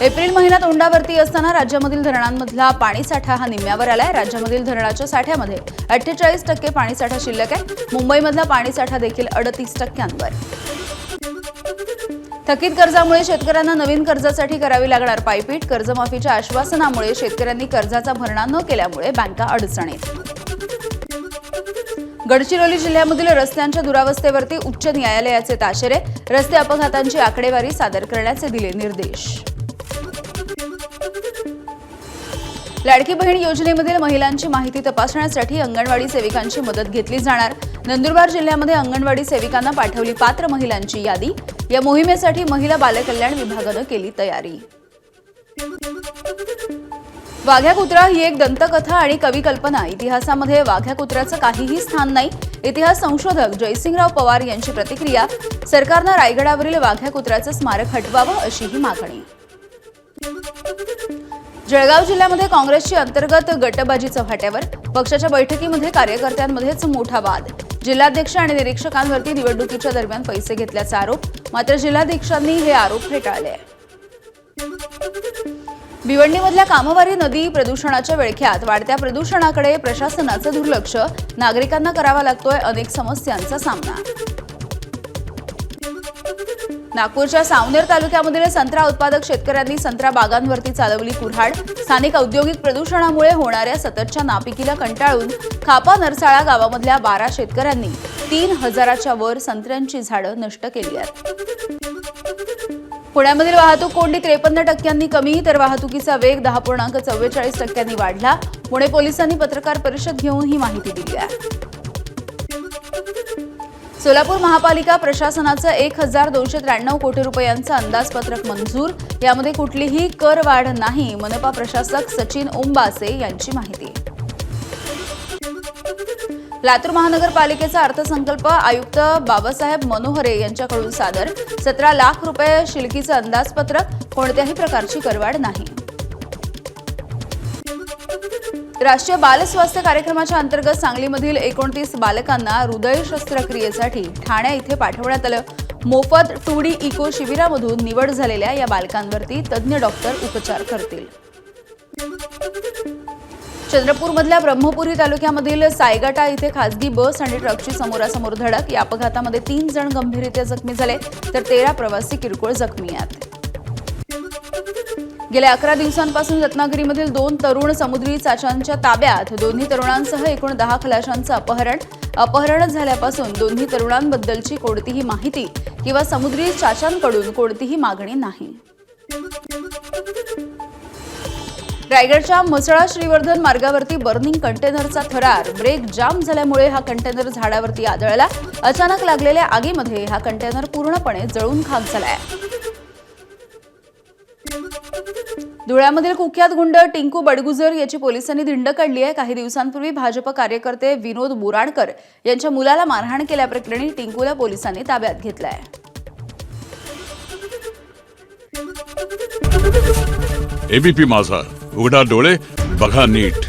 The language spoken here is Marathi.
एप्रिल महिन्यात ओंडावरती असताना राज्यामधील धरणांमधला पाणीसाठा हा निम्म्यावर आलाय। राज्यामधील धरणाच्या साठ्यामध्ये 48% पाणीसाठा शिल्लक आहे। मुंबईमधला पाणीसाठा देखील 38%वर। थकीत कर्जामुळे शेतकऱ्यांना नवीन कर्जासाठी करावी लागणार पायपीट। कर्जमाफीच्या आश्वासनामुळे शेतकऱ्यांनी कर्जाचा भरणा न केल्यामुळे बँका अडचणीत। गडचिरोली जिल्ह्यामधील रस्त्यांच्या दुरावस्थेवरती उच्च न्यायालयाचे ताशेरे। रस्ते अपघातांची आकडेवारी सादर करण्याचे दिले निर्देश। लाडकी बहीण योजनेमधील महिलांची माहिती तपासण्यासाठी अंगणवाडी सेविकांची मदत घेतली जाणार। नंदुरबार जिल्ह्यामध्ये अंगणवाडी सेविकांना पाठवली पात्र महिलांची यादी। या मोहिमेसाठी महिला बालकल्याण विभागाने केली तयारी। वाघ्या कुत्रा ही एक दंतकथा आणि कविकल्पना। इतिहासामध्ये वाघ्या कुत्र्याचं काहीही स्थान नाही। इतिहास संशोधक जयसिंगराव पवार यांची प्रतिक्रिया। सरकारने रायगडावरील वाघ्या कुत्र्याचं स्मारक हटवावं अशी ही मागणी। जळगाव जिल्ह्यामध्ये काँग्रेसची अंतर्गत गटबाजी चव्हाट्यावर। पक्षाच्या बैठकीमध्ये कार्यकर्त्यांमध्येच मोठा वाद। जिल्हाध्यक्ष आणि निरीक्षकांवरती निवडणुकीच्या दरम्यान पैसे घेतल्याचा आरोप। मात्र जिल्हाध्यक्षांनी हे आरोप फेटाळले। भिवंडीमधल्या कामवारी नदी प्रदूषणाच्या विळख्यात। वाढत्या प्रदूषणाकडे प्रशासनाचं दुर्लक्ष। नागरिकांना करावा लागतोय अनेक समस्यांचा सामना। नागपूरच्या सावनेर तालुक्यामधील संत्रा उत्पादक शेतकऱ्यांनी संत्रा बागांवरती चालवली कुऱ्हाड। स्थानिक औद्योगिक प्रदूषणामुळे होणाऱ्या सततच्या नापिकीला कंटाळून खापा नरसाळा गावामधल्या 12 शेतकऱ्यांनी 3000च्या वर संत्र्यांची झाडं नष्ट केली आहेत। पुण्यामधील वाहतूक कोंडी 53% कमी, तर वाहतुकीचा वेग 10.44% वाढला। पुणे पोलिसांनी पत्रकार परिषद घेऊन ही माहिती दिली आहे। सोलापूर महापालिका प्रशासनाचं 1293 कोटी रुपयांचं अंदाजपत्रक मंजूर। यामध्ये कुठलीही कर वाढ नाही। मनपा प्रशासक सचिन ओंबासे यांची माहिती। लातूर महानगरपालिकेचा अर्थसंकल्प आयुक्त बाबासाहेब मनोहरे यांच्याकडून सादर। 17 लाख रुपये शिलकीचं अंदाजपत्रक। कोणत्याही प्रकारची करवाढ नाही। राष्ट्रीय बाल स्वास्थ्य कार्यक्रमाच्या अंतर्गत सांगलीमधील 29 बालकांना हृदय शस्त्रक्रियेसाठी ठाणे इथे पाठवण्यात आलं। मोफत 2D इको शिबिरामधून निवड झालेल्या या बालकांवरती तज्ज्ञ डॉक्टर उपचार करतील। चंद्रपूरमधल्या ब्रह्मपुरी तालुक्यामधील सायगटा इथे खासगी बस आणि ट्रकची समोरासमोर धडक। या अपघातामध्ये 3 जण गंभीररीत्या जखमी झाले, तर 13 प्रवासी किरकोळ जखमी आहेत। गेल्या 11 दिवसांपासून रत्नागिरीमधील 2 तरुण समुद्री चाच्यांच्या ताब्यात। दोन्ही तरुणांसह एकूण 10 खलाशांचं अपहरण झाल्यापासून दोन्ही तरुणांबद्दलची कोणतीही माहिती किंवा समुद्री चाच्यांकडून कोणतीही मागणी नाही। रायगडच्या म्हसळा श्रीवर्धन मार्गावरती बर्निंग कंटेनरचा थरार। ब्रेक जाम झाल्यामुळे हा कंटेनर झाडावरती आदळला। अचानक लागलेल्या आगीमध्ये हा कंटेनर पूर्णपणे जळून खाक झालाय। धुळ्यामधील कुख्यात गुंड टिंकू बडगुजर याची पोलिसांनी धिंड काढली आहे। काही दिवसांपूर्वी भाजप कार्यकर्ते विनोद बोराडकर यांच्या मुलाला मारहाण केल्याप्रकरणी टिंकूला पोलिसांनी ताब्यात घेतलंय। एबीपी माझा, उघडा डोळे बघा नीट।